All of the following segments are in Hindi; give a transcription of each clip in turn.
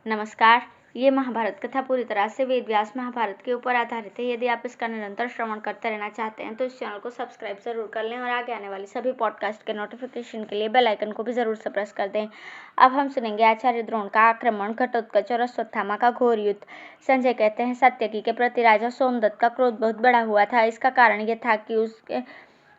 नमस्कार। ये महाभारत कथा पूरी तरह से वेद व्यास महाभारत के ऊपर आधारित है। यदि आप इसका निरंतर श्रवण करते रहना चाहते हैं तो इस चैनल को सब्सक्राइब जरूर कर लें और आगे आने वाली सभी पॉडकास्ट के नोटिफिकेशन के लिए बेल आइकन को भी जरूर से प्रेस कर दें। अब हम सुनेंगे आचार्य द्रोण का आक्रमण, घटोत्कच और अश्वत्थामा का घोर युद्ध। संजय कहते हैं, सात्यकी के प्रति राजा सोमदत्त का क्रोध बहुत बड़ा हुआ था। इसका कारण यह था कि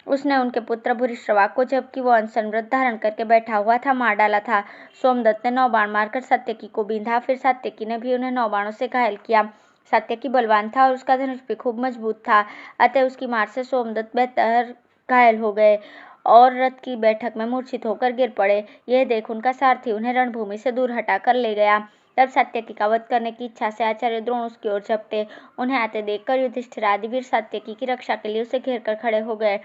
उसने उनके पुत्र भूरिश्रवा को, जबकि वो अनशन व्रत धारण करके बैठा हुआ था, मार डाला था। सोमदत्त ने 9 बाण मारकर सात्यकी को बींधा। फिर सात्यकी ने भी उन्हें 9 बाणों से घायल किया। सात्यकी बलवान था और उसका धनुष भी खूब मजबूत था, अतः उसकी मार से सोमदत्त बेहतर घायल हो गए और रथ की बैठक में मूर्छित होकर गिर पड़े। यह देख उनका सारथी उन्हें रणभूमि से दूर हटा कर ले गया। तब सात्यकी का वध करने की इच्छा से आचार्य द्रोण उसकी ओर झपटे। उन्हें आते देखकर युधिष्ठिर आदि वीर सात्यकी की रक्षा के लिए उसे घेर कर खड़े हो गए।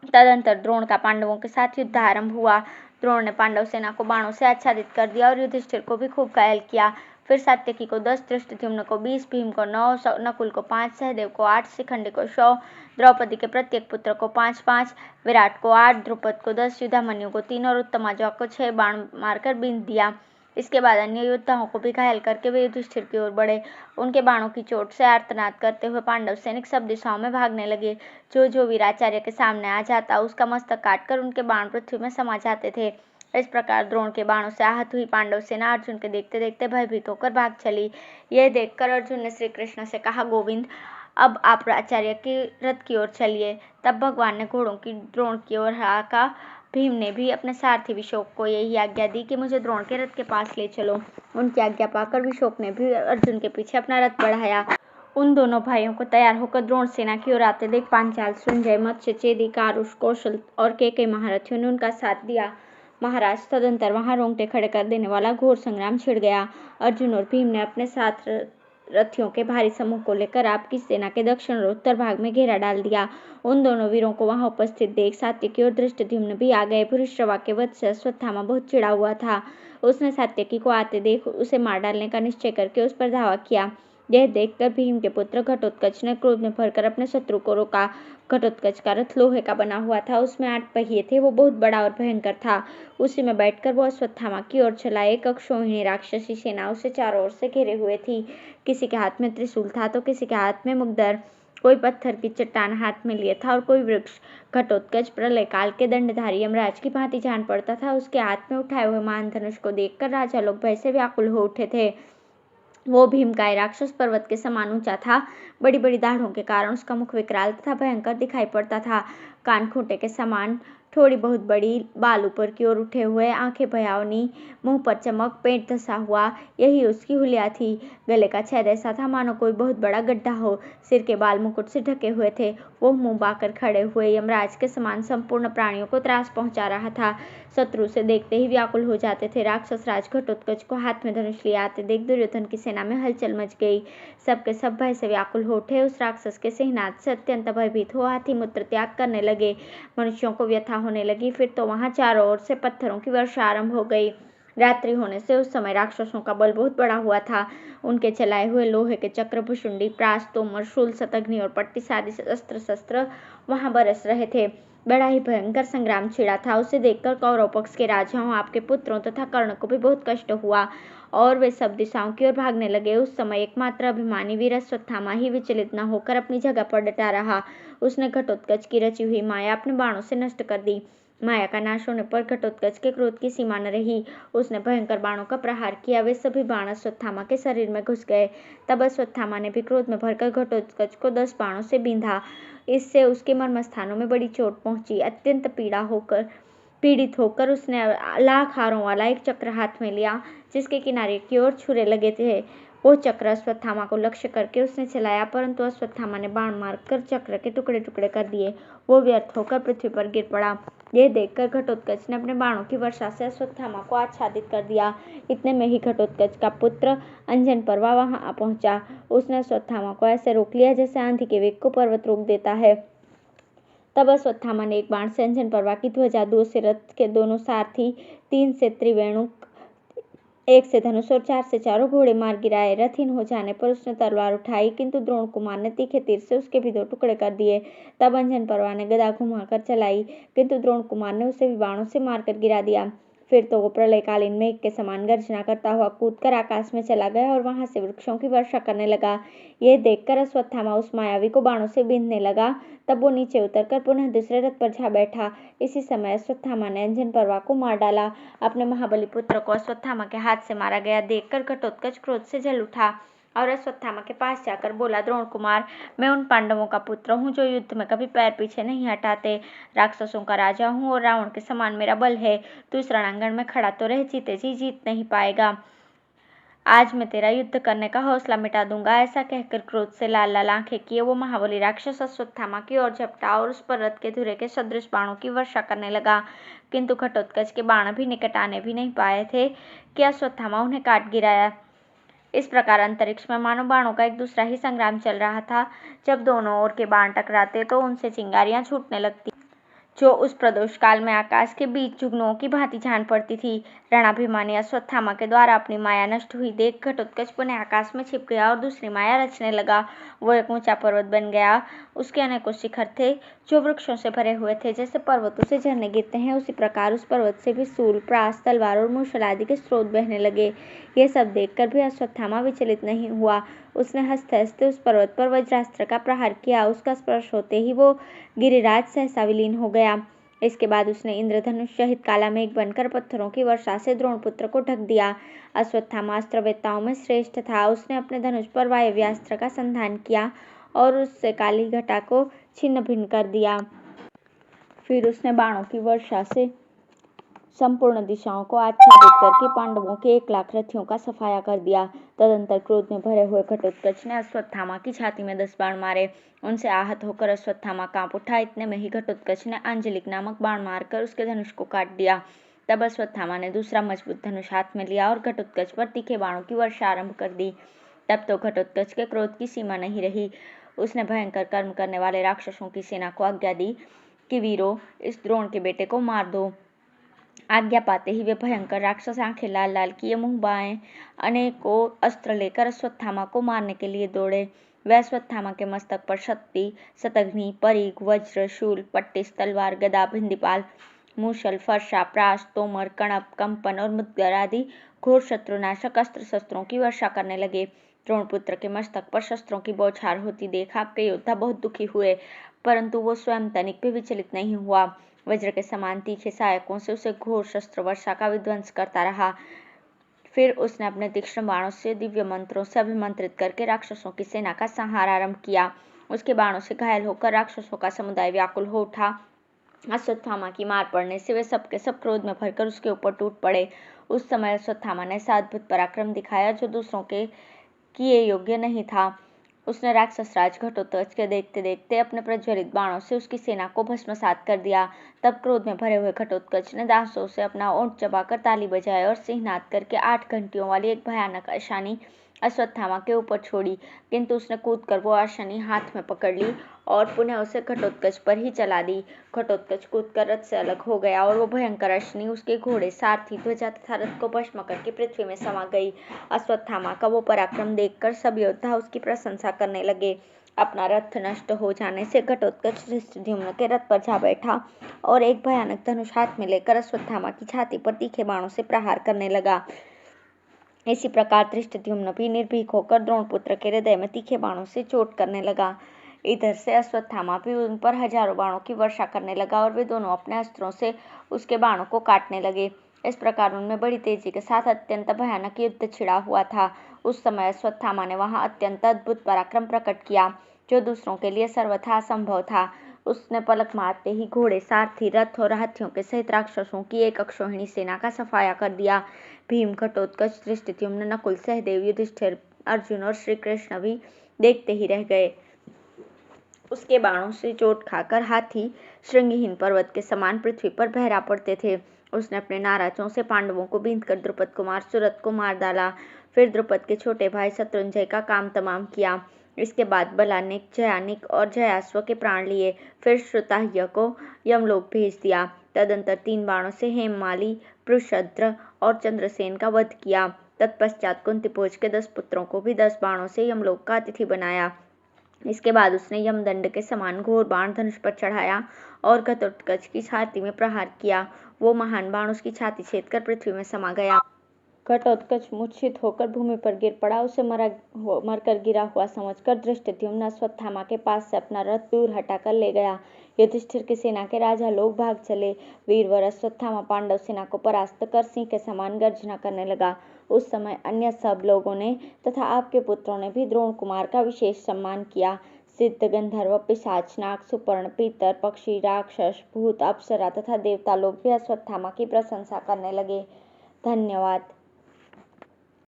तदंतर द्रोण का पांडवों के साथ युद्ध आरंभ हुआ। द्रोण ने पांडव सेना को बाणों से आच्छादित कर दिया और युधिष्ठिर को भी खूब घायल किया। फिर सात्यकी को 10, धृष्टद्युम्न को 20, भीम को 9, नकुल को 5, सहदेव को 8, शिखंडी को 100, द्रौपदी के प्रत्येक पुत्र को 5-5, विराट को 8, द्रुपद को 10, युधामन्यु को 3 और उत्तमाजा को 6 बाण मारकर बींध दिया। इसके बाद अन्य योद्धाओं को भी घायल करके वे युधिष्ठिर की ओर बढ़े। उनके बाणों की चोट से आर्तनाद करते हुए पांडव सैनिक सब दिशाओं में भागने लगे। जो वीर आचार्य के सामने आ जाता उसका मस्तक काटकर उनके बाण पृथ्वी में समा जाते थे। इस प्रकार द्रोण के बाणों से आहत हुई पांडव सेना अर्जुन के देखते देखते भयभीत होकर भाग चली। यह देखकर अर्जुन ने श्री कृष्ण से कहा, गोविंद, अब आप आचार्य के रथ की ओर चलिए। तब भगवान ने घोड़ों की द्रोण की ओर हाका। भीम ने भी अपने सारथी विशोक को यही आज्ञा दी कि मुझे द्रोण के रथ के पास ले चलो। उनकी आज्ञा पाकर विशोक ने भी अर्जुन के पीछे अपना रथ बढ़ाया। उन दोनों भाइयों को तैयार होकर द्रोण सेना की ओर आते देख पांचाल, संजय, मत्स्य, चेदी, कारुष, कौशल और केकई महारथियों ने उनका साथ दिया। महाराज, तदंतर वहां रोंगटे खड़े कर देने वाला घोर संग्राम छिड़ गया। अर्जुन और भीम ने अपने साथ रथियों के भारी समूह को लेकर आपकी सेना के दक्षिण और उत्तर भाग में घेरा डाल दिया। उन दोनों वीरों को वहां उपस्थित देख सात्यकी और धृष्टद्युम्न भी आ गए। भूरिश्रवा के वध से अश्वत्थामा बहुत चिढ़ा हुआ था। उसने सात्यकी को आते देख उसे मार डालने का निश्चय करके उस पर धावा किया। यह देखकर भीम के पुत्र घटोत्कच ने क्रोध में भरकर अपने शत्रु को रोका। घटोत्कच का रथ लोहे का बना हुआ था, उसमें 8 पहिए थे। वो बहुत बड़ा और भयंकर था। उसी में बैठकर वो अश्वत्थामा की ओर चला। एक अक्षौहिणी राक्षसी सेना उसे चारों ओर से घेरे हुए थी। किसी के हाथ में त्रिशूल था तो किसी के हाथ में मुग्दर, कोई पत्थर की चट्टान हाथ में लिए था और कोई वृक्ष। घटोत्कच प्रलय काल के दंडधारी यमराज की भांति जान पड़ता था। उसके हाथ में उठाए हुए मान धनुष को देखकर राजा लोग भय से व्याकुल हो उठे थे। वो भीमकाय राक्षस पर्वत के समान ऊंचा था। बड़ी बड़ी दाढ़ों के कारण उसका मुख विकराल तथा भयंकर दिखाई पड़ता था। कान खूंटे के समान, थोड़ी बहुत बड़ी, बाल ऊपर की ओर उठे हुए, आंखें भयावनी, मुंह पर चमक, पेट धंसा हुआ, यही उसकी हुलिया थी। गले का छेद ऐसा था मानो कोई बहुत बड़ा गड्ढा हो। सिर के बाल मुकुट से ढके हुए थे। वो मुंह बाकर खड़े हुए यमराज के समान संपूर्ण प्राणियों को त्रास पहुंचा रहा था। शत्रु से देखते ही व्याकुल हो जाते थे। राक्षस राज घटोत्कच को हाथ में धनुष लिए आते देख दुर्योधन की सेना में हलचल मच गई। सबके सब भय से व्याकुल हो उठे। उस राक्षस के सिंहनाद से अत्यंत भयभीत हो हाथी मूत्र त्याग करने लगे। मनुष्यों को व्यथा होने लगी। फिर तो वहां चारों ओर से पत्थरों की वर्षा आरंभ हो गई। रात्रि होने से उस समय राक्षसों का बल बहुत बड़ा हुआ था। उनके चलाए हुए लोहे के चक्र, भुशुंडी, प्रास, तोमर, शूल, शतघ्नि और पट्टी आदि अस्त्र शस्त्र वहां बरस रहे थे। बड़ा ही भयंकर संग्राम छिड़ा था। उसे देखकर कौरव पक्ष के राजाओं, आपके पुत्रों तथा कर्ण को भी बहुत कष्ट हुआ और वे सब दिशाओं की ओर भागने लगे। उस समय एकमात्र अभिमानी वीर अश्वत्थामा ही विचलित न होकर अपनी जगह पर डटा रहा। उसने घटोत्कच की रची हुई माया अपने बाणों से नष्ट कर दी। माया का नाश होने पर घटोत्कच के क्रोध की सीमा न रही। उसने भयंकर बाणों का प्रहार किया। वे सभी बाण अश्वत्थामा के शरीर में घुस गए। तब अश्वत्थामा ने भी क्रोध में भरकर घटोत्कच को 10 बाणों से बींधा। इससे उसके मर्म स्थानों में बड़ी चोट पहुंची। अत्यंत पीड़ित होकर उसने लाख हारों वाला एक चक्र हाथ में लिया, जिसके किनारे की ओर छुरे लगे थे। वो चक्र अश्वत्थामा को लक्ष्य करके उसने चलाया, परंतु अश्वत्थामा ने बाण मारकर चक्र के टुकड़े टुकड़े कर दिए। वो व्यर्थ होकर पृथ्वी पर गिर पड़ा। यह देखकर घटोत्कच ने अपने बाणों की वर्षा से अश्वत्थामा को आच्छादित कर दिया। इतने में ही घटोत्कच का पुत्र अंजन पर्वा वहां आ पहुंचा। उसने अश्वत्थामा को ऐसे रोक लिया जैसे आंधी के वेग को पर्वत रोक देता है। तब अश्वत्थामा ने एक बाण से अंजन पर्वा की ध्वजा, 2 से रथ के दोनों सारथी, 3 से त्रिवेणुक, 1 से धनुष और 4 से चारों घोड़े मार गिराए। रथहीन हो जाने पर उसने तलवार उठाई, किंतु द्रोण कुमार ने तीखे तीर से उसके भी 2 टुकड़े कर दिए। तब अंजन पर्वा ने गदा घुमाकर चलाई, किंतु द्रोण कुमार ने उसे भी बाणों से मारकर गिरा दिया। फिर तो वो प्रलयकालीन मेघ के समान गर्जना करता हुआ कूदकर आकाश में चला गया और वहां से वृक्षों की वर्षा करने लगा। यह देखकर अश्वत्थामा उस मायावी को बाणों से बींधने लगा। तब वो नीचे उतरकर पुनः दूसरे रथ पर जा बैठा। इसी समय अश्वत्थामा ने अंजन पर्वा को मार डाला। अपने महाबली पुत्र को अश्वत्थामा के हाथ से मारा गया देखकर घटोत्कच क्रोध से जल उठा और अश्वत्थामा के पास जाकर बोला, द्रोण कुमार, मैं उन पांडवों का पुत्र हूँ जो युद्ध में कभी पैर पीछे नहीं हटाते। राक्षसों का राजा हूँ और रावण के समान मेरा बल है। तू इस रणांगण में खड़ा तो रह, जीते जी जीत नहीं पाएगा। आज मैं तेरा युद्ध करने का हौसला मिटा दूंगा। ऐसा कहकर क्रोध से लाल लाल आंखें किए वो महाबली राक्षस अश्वत्थामा की ओर झपटा और उस पर रथ के धुरे के सदृश बाणों की वर्षा करने लगा। किंतु घटोत्कच के बाण भी निकट आने भी नहीं पाए थे कि अश्वत्थामा उन्हें काट गिराया। इस प्रकार अंतरिक्ष में मानो बाणों का एक दूसरा ही संग्राम चल रहा था। जब दोनों ओर के बाण टकराते तो उनसे चिंगारियां छूटने लगती जो उस प्रदोष काल में आकाश के बीच जुगनुओं की भांति जान पड़ती थी। रणाभिमानी अश्वत्थामा के द्वारा अपनी माया नष्ट हुई देख घटोत्कच पुनः आकाश में छिप गया और दूसरी माया रचने लगा। वो एक ऊंचा पर्वत बन गया। उसके अनेकों शिखर थे जो वृक्षों से भरे हुए थे। जैसे पर्वतों से झरने गिरते हैं उसी प्रकार उस पर्वत से भी शूल, प्रास, तलवार और मूसल आदि के स्रोत बहने लगे। ये सब देखकर भी अश्वत्थामा विचलित नहीं हुआ। उसने हंसते हंसते उस पर्वत पर वज्रास्त्र का प्रहार किया। उसका स्पर्श होते ही वो गिरिराज सहसा विलीन हो गया। इसके बाद उसने इंद्रधनुष सहित काला मेघ बनकर पत्थरों की वर्षा से द्रोणपुत्र को ढक दिया। अश्वत्थामा अस्त्रवेत्ताओं में श्रेष्ठ था। उसने अपने धनुष पर वायव्यास्त्र का संधान किया और उससे काली घटा को छिन्न भिन्न कर दिया। फिर उसने बाणों की वर्षा से संपूर्ण दिशाओं को आच्छादित करके पांडवों के 1,00,000 रथियों का सफाया कर दिया। तदंतर क्रोध में भरे हुए घटोत्कच ने अश्वत्थामा की छाती में 10 बाण मारे। उनसे आहत होकर अश्वत्थामा कांप उठा। इतने में ही घटोत्कच ने अंजलिक नामक बाण मारकर उसके धनुष को काट दिया। तब अश्वत्थामा ने दूसरा मजबूत धनुष हाथ में लिया और घटोत्कच पर तीखे बाणों की वर्षा आरंभ कर दी। तब तो घटोत्कच के क्रोध की सीमा नहीं रही। उसने भयंकर कर्म करने वाले राक्षसों की सेना को आज्ञा दी कि वीरों, इस द्रोण के बेटे को मार दो। आज्ञा पाते ही वे भयंकर राक्षस आंखें लाल लाल किए मुंह बाएं अनेकों अस्त्र लेकर अश्वत्थामा को मारने के लिए दौड़े। वे अश्वत्थामा के मस्तक पर शक्ति, शतघ्नि, परीघ, वज्र, शूल, पट्टिस, तलवार, गदा, भिंदीपाल, मूसल, फरसा, प्रास, तोमर, कणप, कंपन और मुद्गर आदि घोर शत्रुनाशक अस्त्र शस्त्रों की वर्षा करने लगे। द्रोणपुत्र के मस्तक पर शस्त्रों की बौछार होती देख आपके योद्धा बहुत दुखी हुए, परंतु वो स्वयं तनिक भी विचलित नहीं हुआ। वज्र के समान तीखे सहायकों से उसे घोर शस्त्र वर्षा का विध्वंस करता रहा। फिर उसने अपने तीक्ष्ण बाणों से दिव्य मंत्रों से अभिमंत्रित करके राक्षसों की सेना का संहार आरंभ किया। उसके बाणों से घायल होकर राक्षसों का समुदाय व्याकुल हो उठा। अश्वत्थामा की मार पड़ने से वे सबके सब क्रोध में भरकर उसके ऊपर टूट पड़े। उस समय अश्वत्थामा ने ऐसा अद्भुत पराक्रम दिखाया जो दूसरों के किए योग्य नहीं था। उसने राक्षस राज घटोत्कच के देखते देखते अपने प्रज्वलित बाणों से उसकी सेना को भस्मसात कर दिया। तब क्रोध में भरे हुए घटोत्कच ने दांतों से अपना ओंठ चबाकर ताली बजाई और सिंहनाद करके 8 घंटियों वाली एक भयानक अशानी अश्वत्थामा के ऊपर छोड़ी। किंतु उसने कूदकर वो आशनी हाथ में पकड़ ली और पुनः उसे घटोत्कच पर ही चला दी। घटोत्कच कूदकर रथ से अलग हो गया और वो भयंकर अशनी उसके घोड़े, सारथी, ध्वजा तथा रथ को भस्म करके पृथ्वी में समा गई। अश्वत्थामा का वो पराक्रम देखकर सब योद्धा उसकी प्रशंसा करने लगे। अपना रथ नष्ट हो जाने से घटोत्कच धृष्टद्युम्न के रथ पर जा बैठा और एक भयानक धनुष हाथ में लेकर अश्वत्थामा की छाती पर तीखे बाणों से प्रहार करने लगा। इसी प्रकार धृष्टद्युम्न भी निर्भीक होकर द्रोणपुत्र के हृदय में तीखे बाणों से चोट करने लगा। इधर से अश्वत्थामा भी उन पर हजारों बाणों की वर्षा करने लगा और वे दोनों अपने अस्त्रों से उसके बाणों को काटने लगे। इस प्रकार उनमें बड़ी तेजी के साथ अत्यंत भयानक युद्ध छिड़ा हुआ था। उस समय अश्वत्थामा ने वहां अत्यंत अद्भुत पराक्रम प्रकट किया जो दूसरों के लिए सर्वथा असंभव था। उसने पलक मारते ही घोड़े, सारथी, रथ और हाथियों के सहित राक्षसों की एक अक्षौहिणी सेना का सफाया कर दिया। भीम, घटोत्कच, धृष्टद्युम्न, नकुल, सहदेव, युधिष्ठिर, अर्जुन और श्री कृष्ण भी देखते ही रह गए। उसके बाणों से चोट खाकर हाथी श्रृंगहीन पर्वत के समान पृथ्वी पर बहरा पड़ते थे। उसने अपने नाराजों से पांडवों को बींधकर द्रुपद कुमार सुरथ को मार डाला। फिर द्रुपद के छोटे भाई शत्रुंजय का काम तमाम किया। इसके बाद बलानिक, जयानिक और जयाश्व के प्राण लिए। फिर श्रुताह्य को यमलोक भेज दिया। तदंतर 3 बाणों से हेममाली, पृषद्र और चंद्रसेन का वध किया। तत्पश्चात कुंतीभोज के 10 पुत्रों को भी 10 बाणों से यमलोक का अतिथि बनाया। इसके बाद उसने यमदंड के समान घोर बाण धनुष पर चढ़ाया और घटोत्कच की छाती में प्रहार किया। वो महान बाण उसकी छाती छेद कर पृथ्वी में समा गया। घटोत्कच मूर्छित होकर भूमि पर गिर पड़ा। उसे मरकर गिरा हुआ समझकर धृष्टद्युम्न अश्वत्थामा के पास से अपना रथ दूर हटाकर ले गया। युधिष्ठिर की सेना के राजा लोग भाग चले। वीरवर अश्वत्थामा पांडव सेना को परास्त कर सिंह के समान गर्जना करने लगा। उस समय अन्य सब लोगों ने तथा आपके पुत्रों ने भी द्रोण कुमार का विशेष सम्मान किया। सिद्ध, गंधर्व, पिशाच, नाग, सुपर्ण, पीतर, पक्षी, राक्षस, भूत, अप्सरा तथा देवता लोग भी अश्वत्थामा की प्रशंसा करने लगे। धन्यवाद।